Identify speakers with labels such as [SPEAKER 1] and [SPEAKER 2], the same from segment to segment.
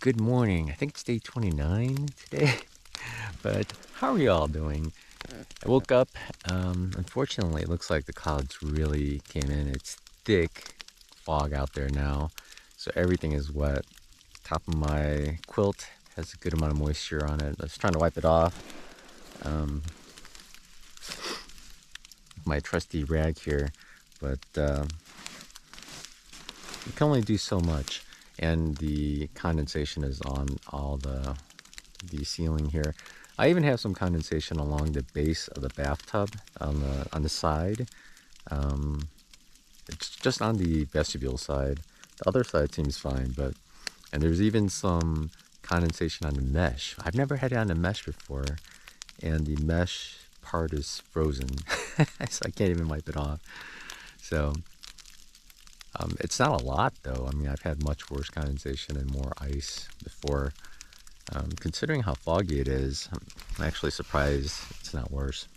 [SPEAKER 1] good morning. I think it's day 29 today, but how are y'all doing? I woke up. Unfortunately, it looks like the clouds really came in. It's thick fog out there now, so everything is wet. Top of my quilt has a good amount of moisture on it. I was trying to wipe it off. Um, my trusty rag here, but you can only do so much, and the condensation is on all the ceiling here. I even have some condensation along the base of the bathtub on the side. It's just on the vestibule side. The other side seems fine, and there's even some condensation on the mesh. I've never had it on the mesh before, and the mesh part is frozen, so I can't even wipe it off. So it's not a lot though. I mean, I've had much worse condensation and more ice before. Considering how foggy it is, I'm actually surprised it's not worse.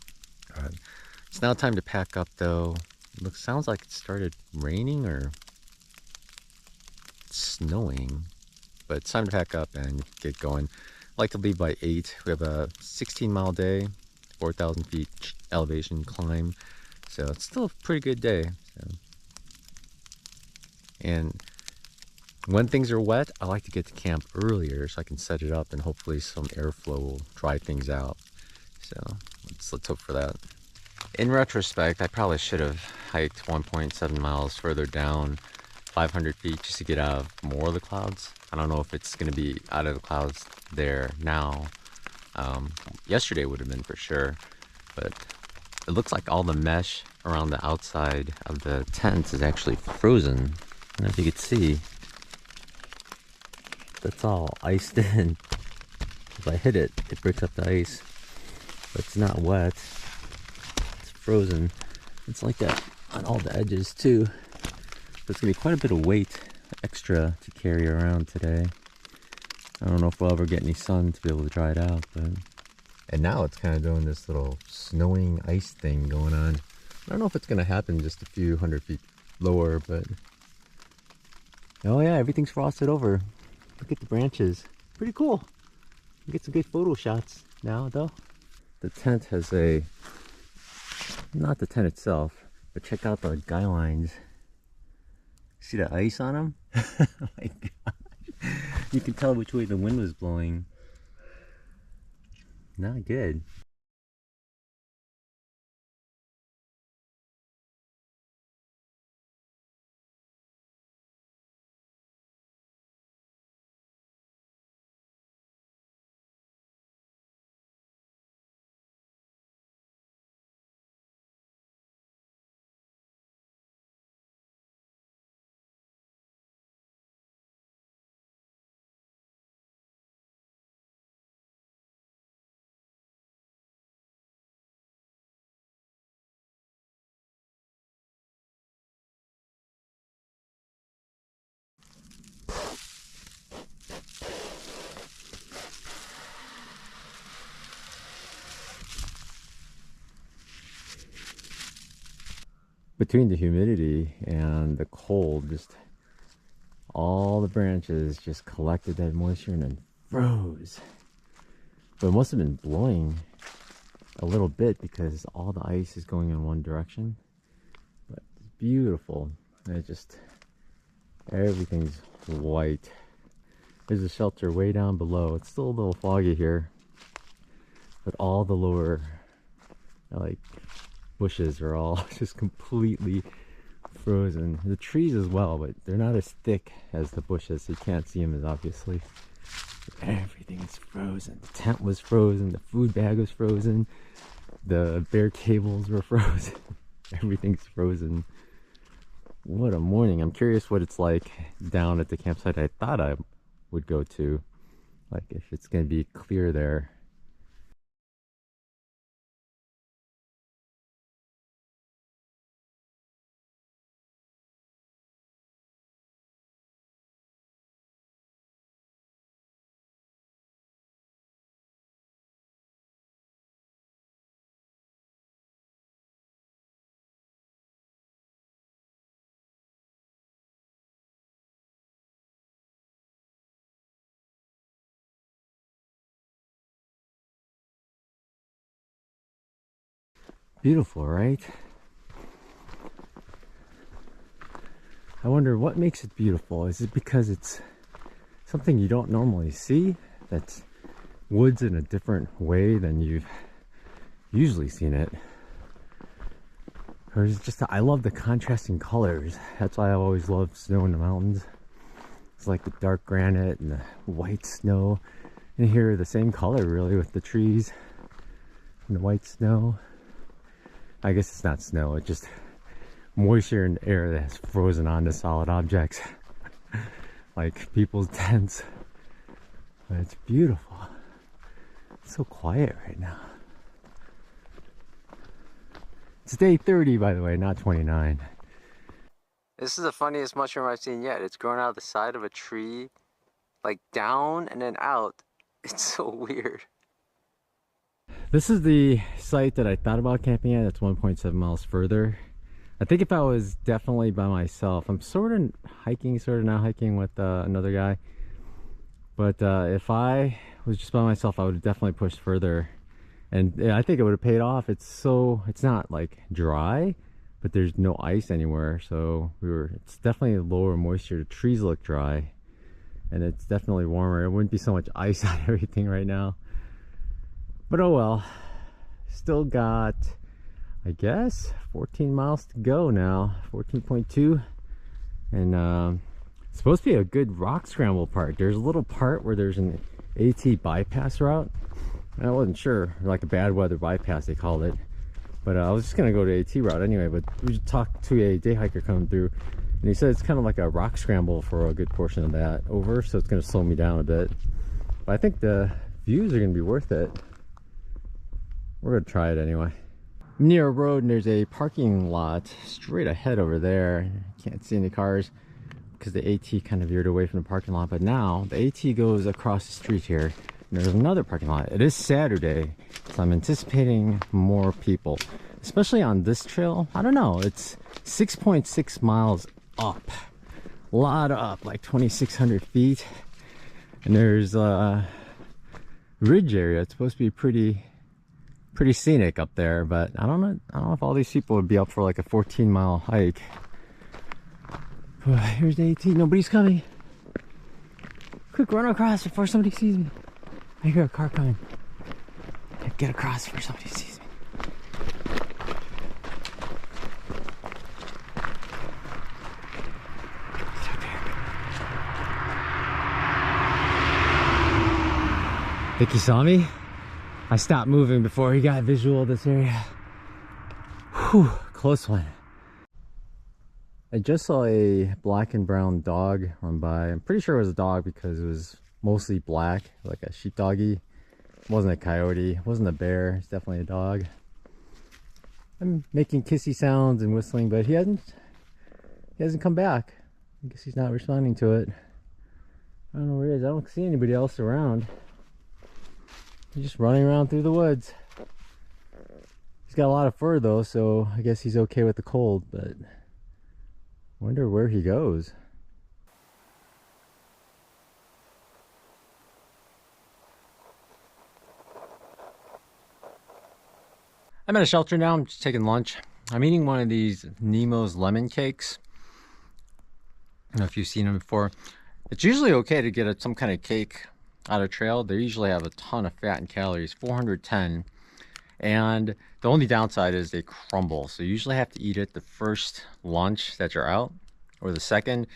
[SPEAKER 1] It's now time to pack up though. Sounds like it started raining or snowing, but it's time to pack up and get going. I like to leave by 8. We have a 16-mile day, 4,000 feet elevation climb, so it's still a pretty good day. So. And when things are wet, I like to get to camp earlier so I can set it up and hopefully some airflow will dry things out. So let's hope for that. In retrospect, I probably should have hiked 1.7 miles further down, 500 feet, just to get out of more of the clouds. I don't know if it's going to be out of the clouds there now. Yesterday would have been for sure, but it looks like all the mesh around the outside of the tent is actually frozen. I don't know if you could see. That's all iced in. If I hit it, it breaks up the ice, but it's not wet. It's frozen. It's like that on all the edges too. So it's gonna be quite a bit of weight extra to carry around today. I don't know if we'll ever get any sun to be able to dry it out, but... And now it's kind of doing this little snowing ice thing going on. I don't know if it's gonna happen just a few hundred feet lower, but... Oh yeah, everything's frosted over. Look at the branches. Pretty cool. You get some good photo shots now, though. The tent has not the tent itself, but check out the guy lines. See the ice on them? Oh my gosh. You can tell which way the wind was blowing. Not good. Between the humidity and the cold, just all the branches just collected that moisture and then froze. But it must have been blowing a little bit because all the ice is going in one direction. But it's beautiful. And it just, everything's white. There's a shelter way down below. It's still a little foggy here, but all the lower like bushes are all just completely frozen. The trees as well, but they're not as thick as the bushes, so you can't see them as obviously. Everything is frozen. The tent was frozen, the food bag was frozen, the bare tables were frozen. Everything's frozen. What a morning. I'm curious what it's like down at the campsite I thought I would go to, like if it's gonna be clear there. Beautiful, right? I wonder what makes it beautiful. Is it because it's something you don't normally see? That's woods in a different way than you've usually seen it? Or is it just, I love the contrasting colors. That's why I've always loved snow in the mountains. It's like the dark granite and the white snow. And here, the same color really with the trees and the white snow. I guess it's not snow, it's just moisture in the air that has frozen onto solid objects. Like people's tents. But it's beautiful. It's so quiet right now. It's day 30, by the way, not 29. This is the funniest mushroom I've seen yet. It's growing out of the side of a tree, like down and then out. It's so weird. This is the site that I thought about camping at. It's 1.7 miles further. I think if I was definitely by myself, I'm sort of hiking, sort of not hiking with another guy. But if I was just by myself, I would have definitely pushed further. And yeah, I think it would have paid off. It's not like dry, but there's no ice anywhere. So it's definitely lower moisture. The trees look dry and it's definitely warmer. It wouldn't be so much ice on everything right now. But oh well, still got, I guess, 14 miles to go now, 14.2. And it's supposed to be a good rock scramble part. There's a little part where there's an AT bypass route. I wasn't sure, like a bad weather bypass they called it. But I was just gonna go to AT route anyway, but we talked to a day hiker coming through and he said it's kind of like a rock scramble for a good portion of that over, so it's gonna slow me down a bit. But I think the views are gonna be worth it. We're gonna try it anyway. I'm near a road and there's a parking lot straight ahead over there. Can't see any cars because the AT kind of veered away from the parking lot, but now the AT goes across the street here. There's another parking lot. It is Saturday, so I'm anticipating more people, especially on this trail. I don't know, it's 6.6 miles up, a lot up, like 2,600 feet. And there's a ridge area. It's supposed to be pretty scenic up there, but I don't know if all these people would be up for like a 14-mile hike. But here's the AT. Nobody's coming. Quick, run across before somebody sees me. I hear a car coming. Get across before somebody sees me. Think he saw me? I stopped moving before he got visual of this area. Whew, close one. I just saw a black and brown dog run by. I'm pretty sure it was a dog because it was mostly black, like a sheepdoggy. It wasn't a coyote, it wasn't a bear, it's definitely a dog. I'm making kissy sounds and whistling, but he hasn't come back. I guess he's not responding to it. I don't know where he is. I don't see anybody else around. He's just running around through the woods. He's got a lot of fur though, so I guess he's okay with the cold, but I wonder where he goes. I'm at a shelter now. I'm just taking lunch. I'm eating one of these Nemo's lemon cakes. I don't know if you've seen them before. It's usually okay to get some kind of cake out of trail. They usually have a ton of fat and calories, 410. And the only downside is they crumble. So you usually have to eat it the first lunch that you're out, or the second.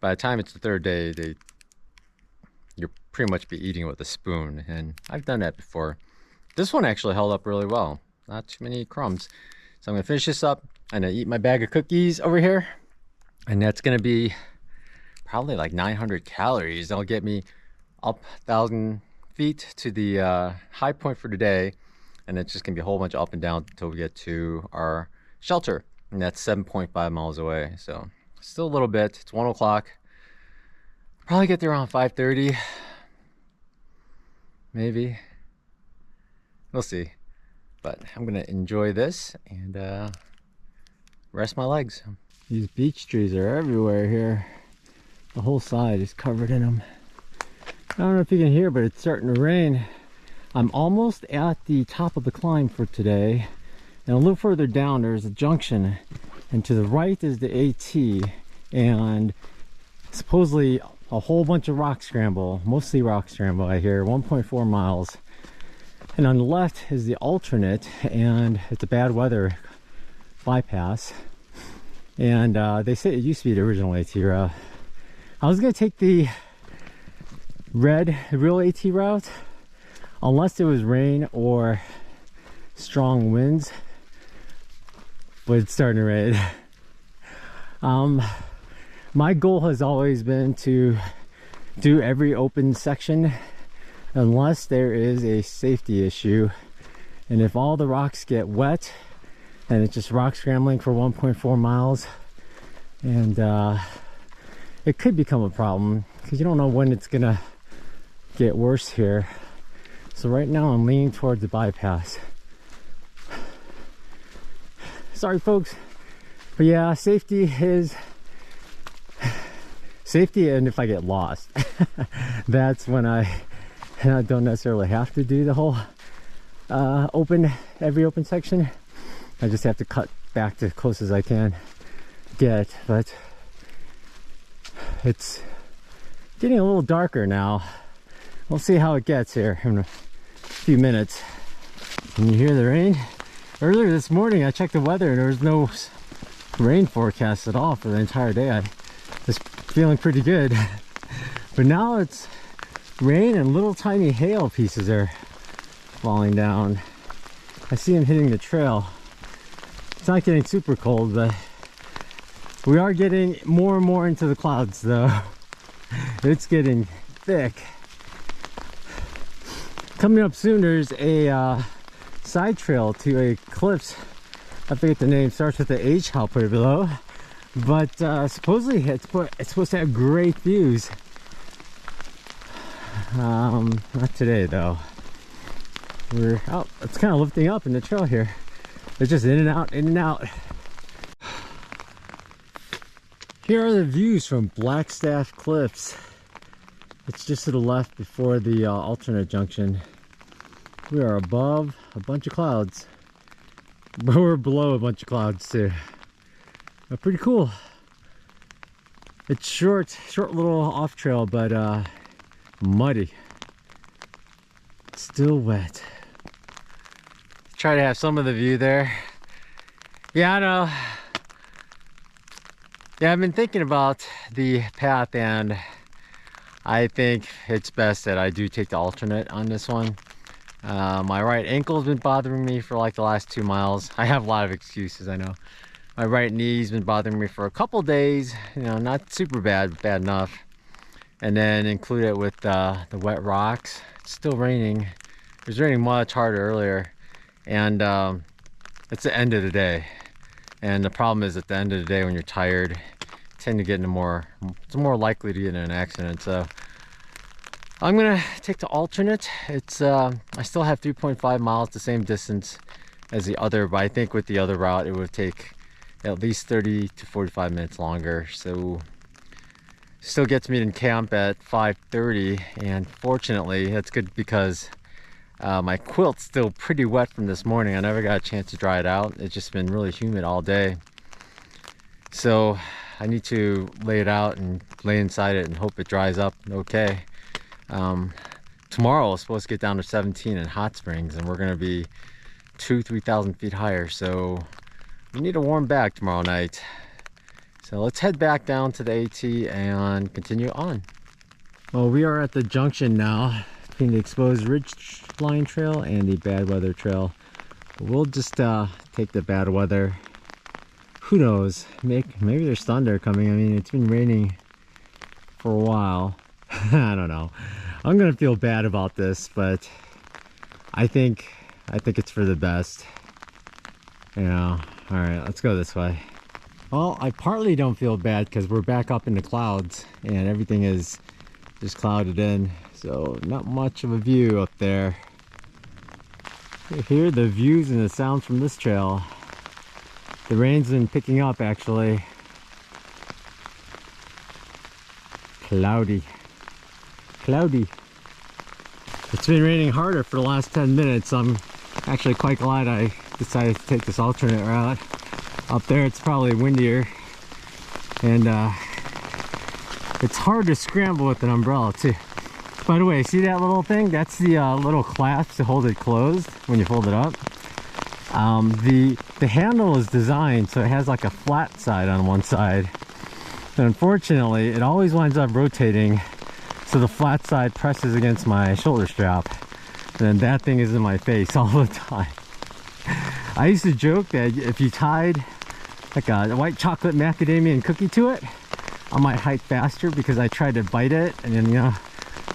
[SPEAKER 1] By the time it's the third day, you'll pretty much be eating it with a spoon. And I've done that before. This one actually held up really well. Not too many crumbs. So I'm gonna finish this up and eat my bag of cookies over here. And that's gonna be probably like 900 calories. That'll get me up 1,000 feet to the high point for today. And it's just gonna be a whole bunch of up and down until we get to our shelter. And that's 7.5 miles away. So still a little bit. It's 1 o'clock. Probably get there around 5:30. Maybe. We'll see. But I'm gonna enjoy this and rest my legs. These beech trees are everywhere here. The whole side is covered in them. I don't know if you can hear, but it's starting to rain. I'm almost at the top of the climb for today. And a little further down, there's a junction. And to the right is the AT. And supposedly a whole bunch of rock scramble, mostly rock scramble, I hear, 1.4 miles. And on the left is the alternate, and it's a bad weather bypass. And they say it used to be the original AT route. I was gonna take the real AT route, unless there was rain or strong winds, but it's starting to rain. My goal has always been to do every open section unless there is a safety issue. And if all the rocks get wet and it's just rock scrambling for 1.4 miles, and it could become a problem because you don't know when it's gonna get worse here. So right now I'm leaning towards the bypass. Sorry folks, but yeah, safety, and if I get lost, that's when I don't necessarily have to do the whole every open section. I just have to cut back to as close as I can get. But it's getting a little darker now. We'll see how it gets here in a few minutes. Can you hear the rain? Earlier this morning I checked the weather and there was no rain forecast at all for the entire day. I was feeling pretty good. But now it's rain and little tiny hail pieces are falling down. I see them hitting the trail. It's not getting super cold, but we are getting more and more into the clouds though. It's getting thick. Coming up soon, there's a side trail to a cliffs. I forget the name, starts with the H, I'll put it below. But supposedly it's supposed to have great views. Not today though. We're out. It's kind of lifting up in the trail here. It's just in and out, in and out. Here are the views from Blackstaff Cliffs. It's just to the left before the alternate junction. We are above a bunch of clouds, but we're below a bunch of clouds too. Pretty cool. It's short little off trail, but muddy. Still wet. Try to have some of the view there. Yeah, I know. Yeah, I've been thinking about the path, and I think it's best that I do take the alternate on this one. My right ankle's been bothering me for like the last 2 miles. I have a lot of excuses, I know. My right knee's been bothering me for a couple days, you know, not super bad, but bad enough. And then include it with the wet rocks. It's still raining. It was raining much harder earlier. And it's the end of the day. And the problem is at the end of the day when you're tired, you tend to get into it's more likely to get in an accident. So I'm gonna take the alternate. It's I still have 3.5 miles, the same distance as the other, but I think with the other route it would take at least 30 to 45 minutes longer. So still gets me in camp at 5:30, and fortunately that's good because my quilt's still pretty wet from this morning. I never got a chance to dry it out. It's just been really humid all day. So I need to lay it out and lay inside it and hope it dries up okay. Tomorrow is supposed to get down to 17 in Hot Springs, and we're going to be 3,000 feet higher. So we need a warm bag tomorrow night. So let's head back down to the AT and continue on. Well, we are at the junction now between the exposed ridgeline trail and the bad weather trail. We'll just take the bad weather. Who knows? Maybe there's thunder coming. I mean, it's been raining for a while. I don't know. I'm gonna feel bad about this, but I think it's for the best. You know. All right, let's go this way. Well, I partly don't feel bad because we're back up in the clouds and everything is just clouded in, so not much of a view up there. You hear the views and the sounds from this trail. The rain's been picking up actually. Cloudy. It's been raining harder for the last 10 minutes. I'm actually quite glad I decided to take this alternate route. Up there it's probably windier, and it's hard to scramble with an umbrella too. By the way, see that little thing? That's the little clasp to hold it closed when you fold it up. The handle is designed so it has like a flat side on one side. And unfortunately, it always winds up rotating so the flat side presses against my shoulder strap. And that thing is in my face all the time. I used to joke that if you tied like a white chocolate macadamia cookie to it, I might hike faster, because I tried to bite it, and then, you know,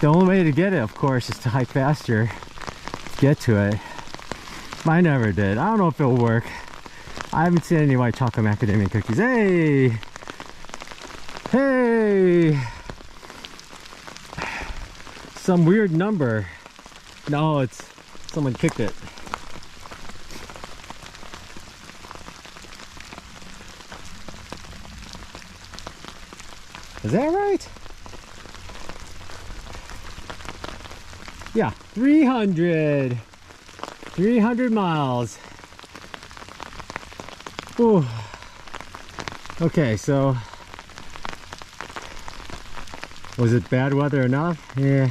[SPEAKER 1] the only way to get it, of course, is to hike faster to get to it. I never did. I don't know if it'll work. I haven't seen any white chocolate macadamia cookies. Hey! Hey! Some weird number. No, it's someone kicked it. Is that right? Yeah, 300 miles. Ooh. Okay, so was it bad weather enough? Yeah,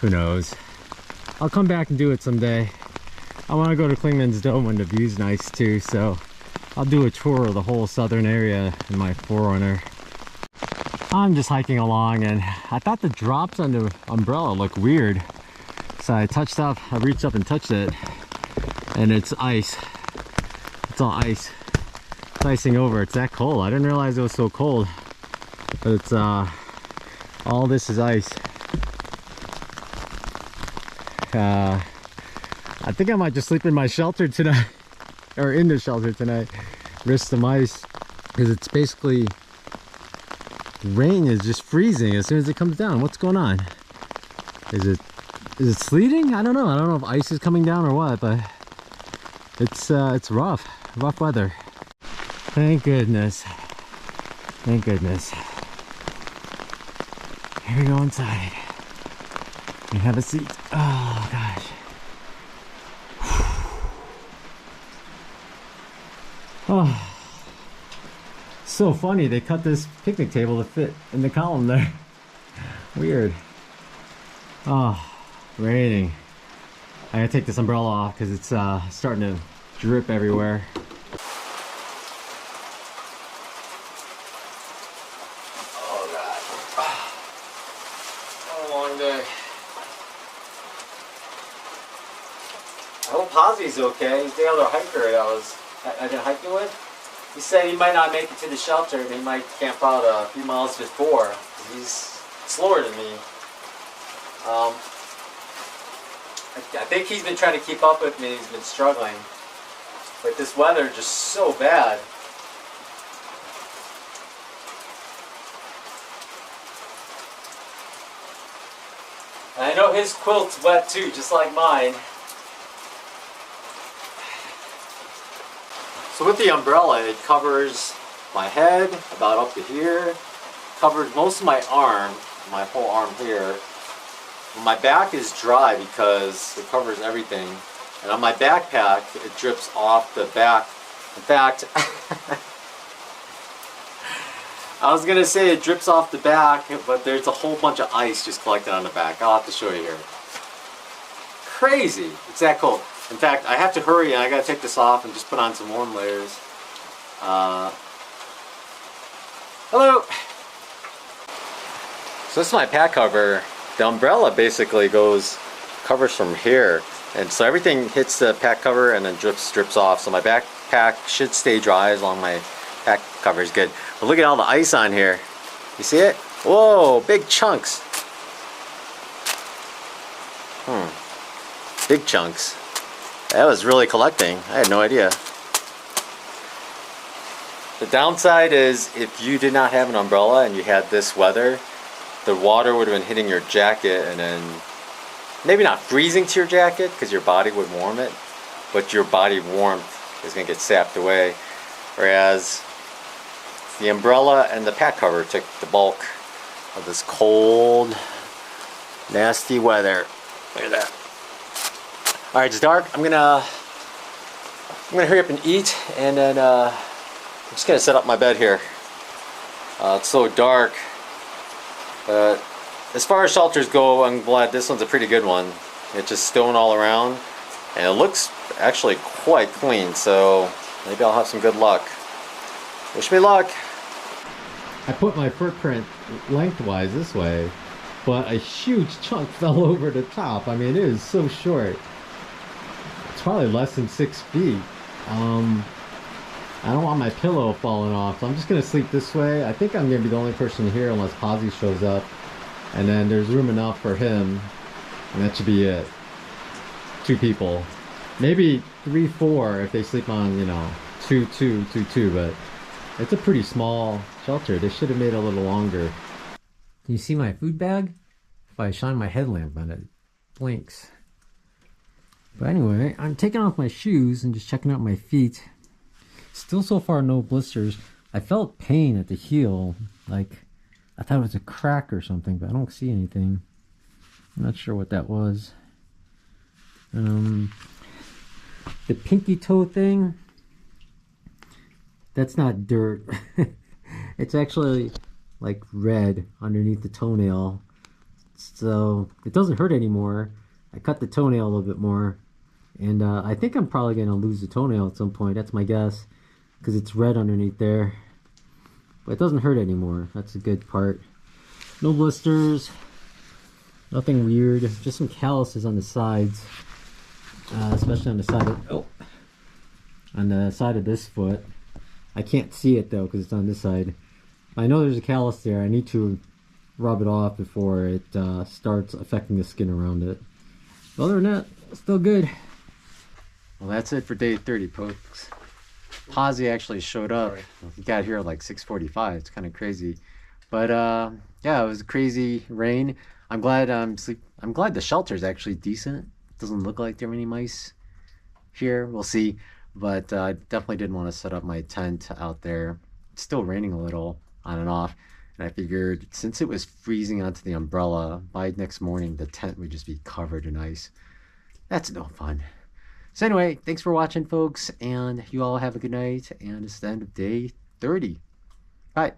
[SPEAKER 1] who knows. I'll come back and do it someday. I want to go to Klingman's Dome when the view's nice too, so I'll do a tour of the whole southern area in my 4Runner. I'm just hiking along, and I thought the drops on the umbrella looked weird. So I reached up and touched it, and it's ice. It's all ice. It's icing over. It's that cold. I didn't realize it was so cold. But it's, all this is ice. I think I might just sleep in my shelter tonight, or in the shelter tonight. Risk some ice, because it's basically, rain is just freezing as soon as it comes down. What's going on? Is it sleeting? I don't know. I don't know if ice is coming down or what, but it's rough weather. Thank goodness. Thank goodness. Here we go inside. You have a seat. Oh gosh. Oh. So funny, they cut this picnic table to fit in the column there. Weird. Oh, raining. I gotta take this umbrella off because it's starting to drip everywhere. Oh god. What a long day. I hope Ozzy's okay. He's the other hiker I've been hiking with. He said he might not make it to the shelter, and he might camp out a few miles before. He's slower than me. I think he's been trying to keep up with me. He's been struggling. But this weather just so bad. And I know his quilt's wet too, just like mine. So with the umbrella, it covers my head about up to here, covers most of my arm, my whole arm here. My back is dry because it covers everything. And on my backpack, it drips off the back. In fact, I was gonna say it drips off the back, but there's a whole bunch of ice just collected on the back. I'll have to show you here. Crazy, it's that cold. In fact, I have to hurry, and I gotta take this off and just put on some warm layers. Hello! So this is my pack cover. The umbrella basically covers from here. And so everything hits the pack cover and then drips off. So my backpack should stay dry as long as my pack cover is good. But look at all the ice on here. You see it? Whoa, big chunks. Big chunks. That was really collecting. I had no idea. The downside is if you did not have an umbrella and you had this weather, the water would have been hitting your jacket and then maybe not freezing to your jacket because your body would warm it, but your body warmth is going to get sapped away. Whereas the umbrella and the pack cover took the bulk of this cold, nasty weather. Look at that. Alright, it's dark. I'm gonna I'm gonna hurry up and eat, and then I'm just gonna set up my bed here. It's so dark, but as far as shelters go, I'm glad this one's a pretty good one. It's just stone all around, and it looks actually quite clean, so maybe I'll have some good luck. Wish me luck. I put my footprint lengthwise this way, but a huge chunk fell over the top. I mean, it is so short. It's probably less than 6 feet. I don't want my pillow falling off, so I'm just gonna sleep this way. I think I'm gonna be the only person here unless Posy shows up, and then there's room enough for him, and that should be it. 2 people, maybe 3, 4 if they sleep on, you know, 2, 2, 2, 2. But it's a pretty small shelter. They should have made it a little longer. Can you see my food bag? If I shine my headlamp on it, it blinks. But anyway, I'm taking off my shoes and just checking out my feet. Still so far no blisters. I felt pain at the heel, like I thought it was a crack or something, but I don't see anything. I'm not sure what that was. The pinky toe thing, that's not dirt. It's actually like red underneath the toenail, so it doesn't hurt anymore. I cut the toenail a little bit more, and I think I'm probably gonna lose the toenail at some point. That's my guess, because it's red underneath there. But it doesn't hurt anymore. That's a good part. No blisters, nothing weird. Just some calluses on the sides, especially on the side of on the side of this foot. I can't see it though because it's on this side. I know there's a callus there. I need to rub it off before it starts affecting the skin around it. But other than that, still good. Well, that's it for day 30, folks. Posy actually showed up. He got here at like 6:45. It's kind of crazy, but yeah, it was crazy rain. I'm glad I'm glad the shelter's actually decent. It doesn't look like there are any mice here. We'll see, but I definitely didn't want to set up my tent out there. It's still raining a little on and off, and I figured since it was freezing onto the umbrella, by next morning the tent would just be covered in ice. That's no fun. So anyway, thanks for watching, folks, and you all have a good night, and it's the end of day 30. Bye.